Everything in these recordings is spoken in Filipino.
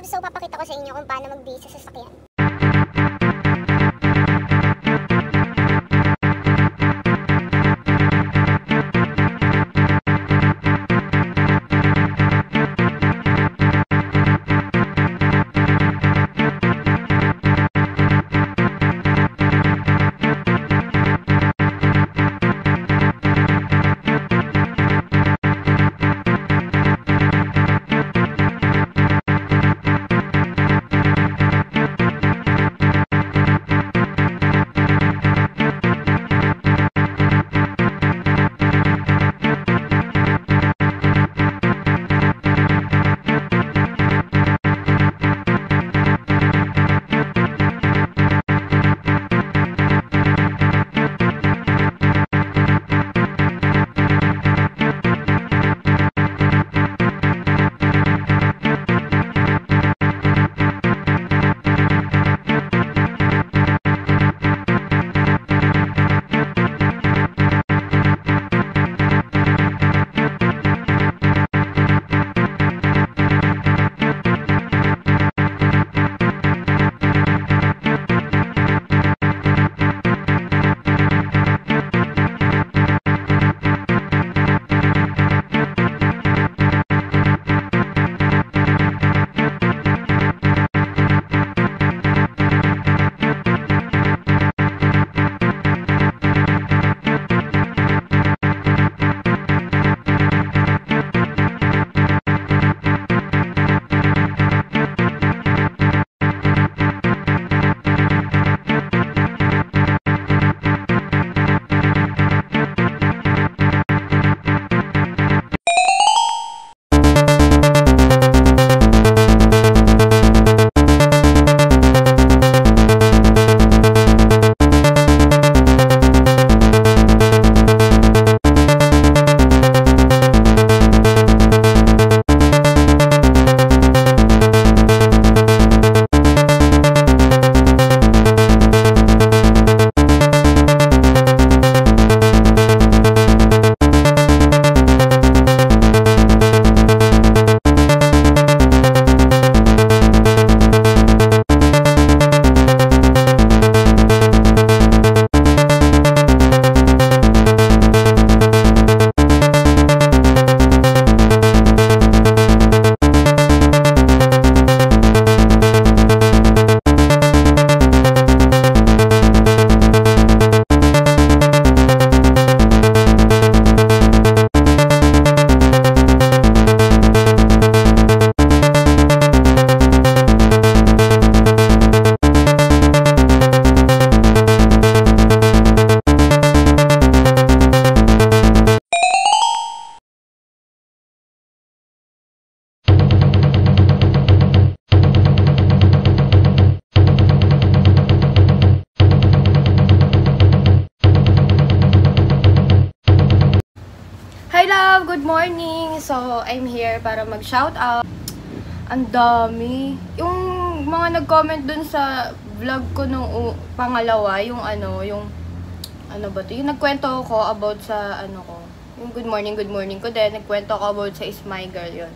So, papakita ko sa inyo kung paano mag-base sa sasakyan. love! Good morning! So, I'm here para mag-shoutout. Ang dami. Yung mga nag-comment dun sa vlog ko nung pangalawa, yung ano ba to? Yung nagkwento ko about sa yung good morning ko din. Nagkwento ko about sa Is My Girl yun.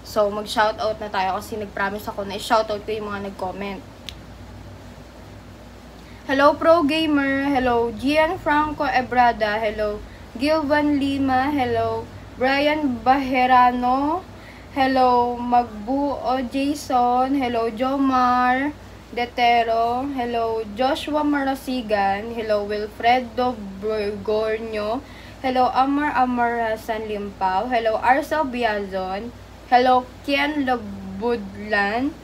So, mag-shoutout na tayo kasi nag-promise ako na i-shoutout ko yung mga nag-comment. Hello, Pro Gamer. Hello, Gian Franco Ebrada. Hello, Gilvan Lima. Hello, Brian Baherano. Hello, Magbuo Jason. Hello, Jomar Detero. Hello, Joshua Marasigan. Hello, Wilfredo Borgornio. Hello, Amar San Limpaw. Hello, Arcel Biazon. Hello, Kian Labudlan.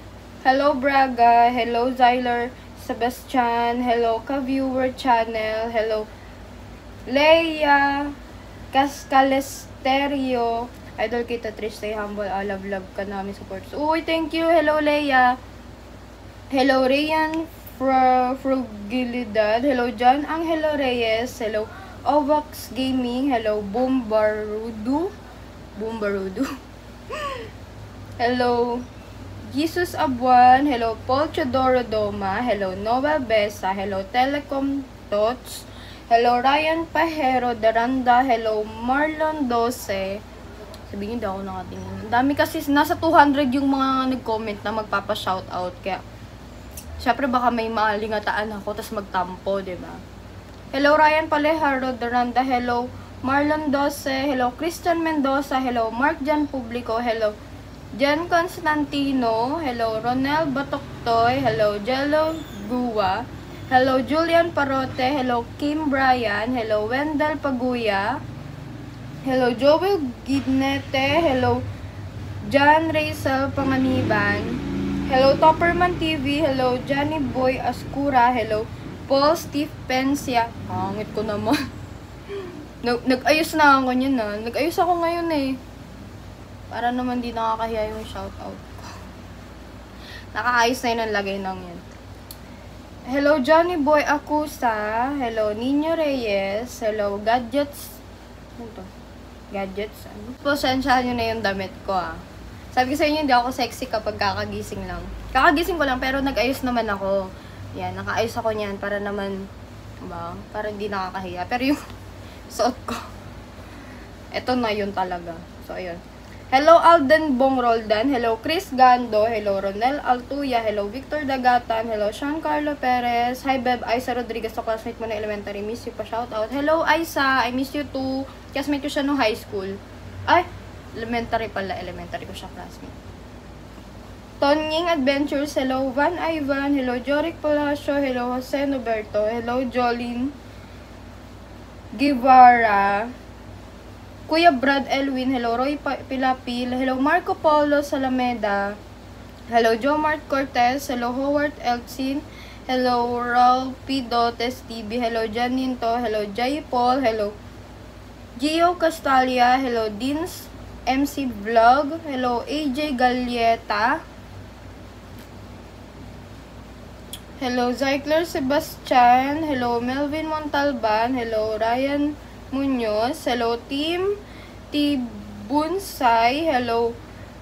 Hello, Braga. Hello, Zyler Sebastian. Hello, Ka-Viewer Channel. Hello, Leia Cascalesterio. Idol kita, Trish, stay humble. Love ka namin support. Uy, thank you. Hello, Leia. Hello, Rayan Frugilidad. Hello, John Angelo Reyes. Hello, Ovax Gaming. Hello, Bombarudu. Hello, Jesus Abuan. Hello, Paul Chodoro Doma. Hello, Noel Besa. Hello, Telecom Tots. Hello, Ryan Pajero Daranda. Hello, Marlon 12. Sabihin daw ako nakatingin. Ang dami kasi, nasa 200 yung mga nag-comment na magpapa-shoutout. Kaya, syempre baka may malingataan ako, tas magtampo, diba? Hello, Ryan Palejaro Daranda. Hello, Marlon 12. Hello, Christian Mendoza. Hello, Mark Jan Publico. Hello, Jen Constantino. Hello, Ronel Batoktoy. Hello, Jello Gua. Hello, Julian Parote. Hello, Kim Bryan. Hello, Wendell Paguya. Hello, Joel Gidnete. Hello, John Raisel Panganiban. Hello, Topperman TV. Hello, Johnny Boy Ascura. Hello, Paul Steve Pencia. Hangit ko naman. Nag-ayos na ako niyan na. Nag-ayos ako ngayon eh. Para naman di nakakahiya yung shoutout ko. Nakaayos na yun ang lagay ng yan. Hello, Johnny Boy Acusa. Hello, Nino Reyes. Hello, Gadgets. Ano to? Gadgets. Pasensyahan nyo na yung damit ko ah. Sabi ko sa inyo, hindi ako sexy kapag kakagising lang. Kakagising ko lang, pero nag-ayos naman ako. Yan, naka-ayos ako niyan para naman, ba, para hindi nakakahiya. Pero yung suot ko, eto na yun talaga. So, ayun. Hello, Alden Bong Roldan. Hello, Chris Gando. Hello, Ronel Altuya. Hello, Victor Dagatan. Hello, Sean Carlo Perez. Hi, Beb. Aisa Rodriguez. To classmate mo na elementary. Miss you pa. Shout out. Hello, Aisa. I miss you too. Classmate ko siya no high school. Ay, elementary pala. Elementary ko siya classmate. Tonying Adventures. Hello, Van Ivan. Hello, Joric Palacio. Hello, Jose Noberto. Hello, Jolene Guevara. Kuya Brad Elwin, hello, Roy Pilapil, hello, Marco Paulo Salameda, hello, Joe Mart Cortez, hello, Howard Elcin, hello, Raul P. Dotes TV, hello, Janinto, hello, Jay Paul, hello, Gio Castalia, hello, Deans MC Vlog, hello, AJ Galieta, hello, Zycler Sebastian, hello, Melvin Montalban, hello, Ryan Muñoz, hello, Team Tibunsay, hello,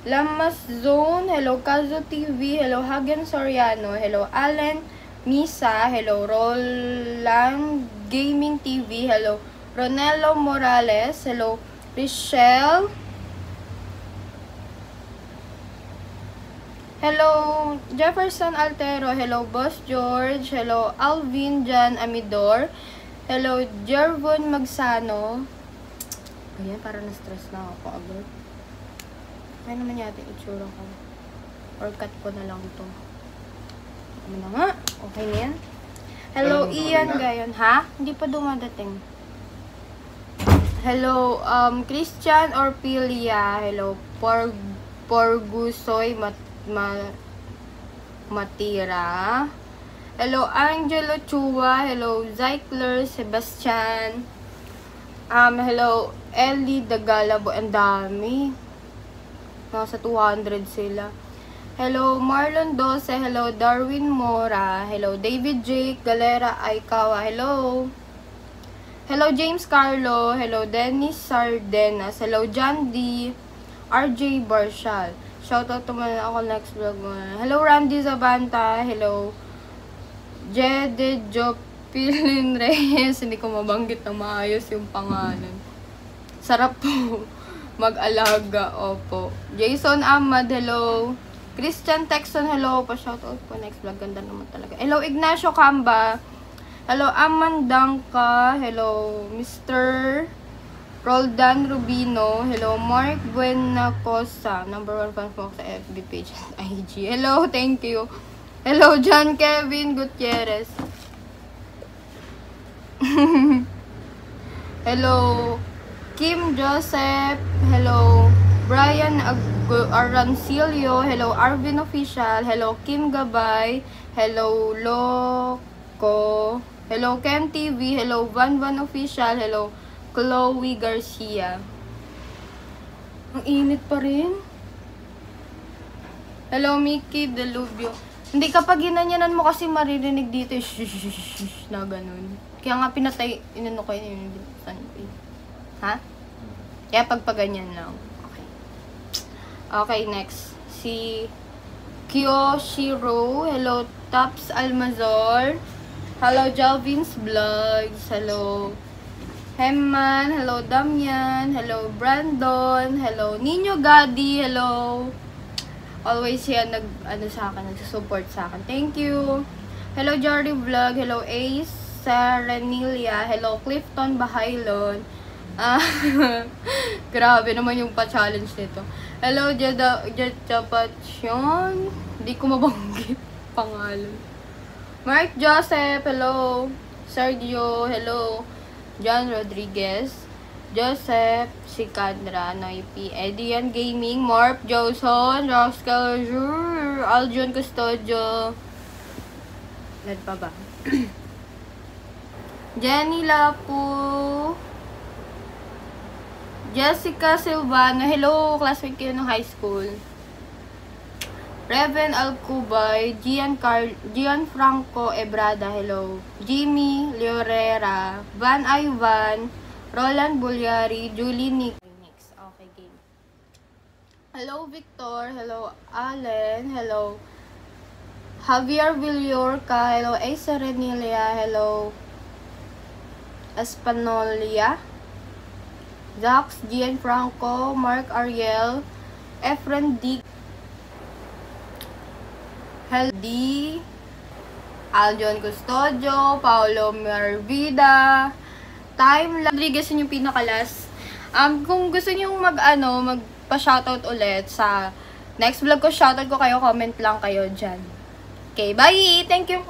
Lamas Zone, hello, Kazo TV, hello, Hagen Soriano, hello, Allen Misa, hello, Roland Gaming TV, hello, Ronelo Morales, hello, Richelle, hello, Jefferson Altero, hello, Boss George, hello, Alvin Jan Amidor, hello, Jervon Magsano. Ayan, para na-stress na ako agad. Ay naman yata yung itsura ko. Or cut ko na lang ito. Ano na nga? Okay na yan. Hello, Ian Gayon. Ha? Hindi pa dumadating. Hello, Christian Orpilia. Hello, Porgusoy Matira. Hello, Angelo Chua. Hello, Zycler Sebastian. Hello, Ellie Dagalabo. Ang dami. Nasa 200 sila. Hello, Marlon 12. Hello, Darwin Mora. Hello, David Jake Galera Aikawa. Hello. Hello, James Carlo. Hello, Dennis Sardenas. Hello, John D. RJ Barshal. Shoutout naman ako next vlog mo. Hello, Randy Zabanta. Hello, Jede Jopilin Reyes. Hindi ko mabanggit na maayos yung pangalan. Sarap po mag-alaga. Opo. Jason Ahmad. Hello. Christian Texon. Hello. Pa-shoutout po next vlog. Ganda naman talaga. Hello, Ignacio Camba. Hello, Aman Dangka. Hello, Mr. Roldan Rubino. Hello, Mark Buenacosa. #1 fan po sa FB page at IG. Hello, thank you. Hello, John Kevin Gutierrez. Hello, Kim Joseph. Hello, Brian Arancilio. Hello, Arvin Official. Hello, Kim Gabay. Hello, Loco. Hello, Ken TV. Hello, Van Official. Hello, Chloe Garcia. Ang init pa rin. Hello, Mickey Delubio. Hindi, kapag ginanyanan mo kasi maririnig dito, shh, na ganun. Kaya nga pinatay, inano ko yun. Ha? Kaya pagpaganyan lang. Okay. Okay, next. Si Kyoshiro. Hello, Taps Almazor. Hello, Jalvin's Vlogs. Hello, Hemman. Hello, Damian. Hello, Brandon. Hello, Nino Gadi. Hello. Always yan sa akin, nagsusupport sa akin. Thank you. Hello, Jordy Vlog. Hello, Ace Serenilia. Hello, Clifton Bahaylon. Grabe naman yung pa-challenge nito. Hello, Jadapation. Hindi ko mabanggit pangalan. Mark Joseph. Hello. Sergio. Hello. John Rodriguez. Joseph, si Kandra, Noipi, Edian Gaming, Morph, Joson, Roscal, Aljon Custodio. Nad pa ba? Jenny Lapu, Jessica Silvano, hello, classmate kayo ng high school. Reven Alcubay, Gianfranco Ebrada, hello. Jimmy Leorera, Van Ivan, Roland Bulyari, Julie Nick. Okay, game. Hello, Victor. Hello, Allen. Hello, Javier Villorca. Hello, A. Serenilia. Hello, Espanolia. Zax, Gianfranco, Mark Ariel, Efren D. Hello, D. Aljon Custodio, Paolo Mervida, Time Rodriguez yung pinakalas. Kung gusto niyo magpa-shoutout ulit sa next vlog ko, shoutout ko kayo, comment lang kayo dyan. Okay, bye! Thank you!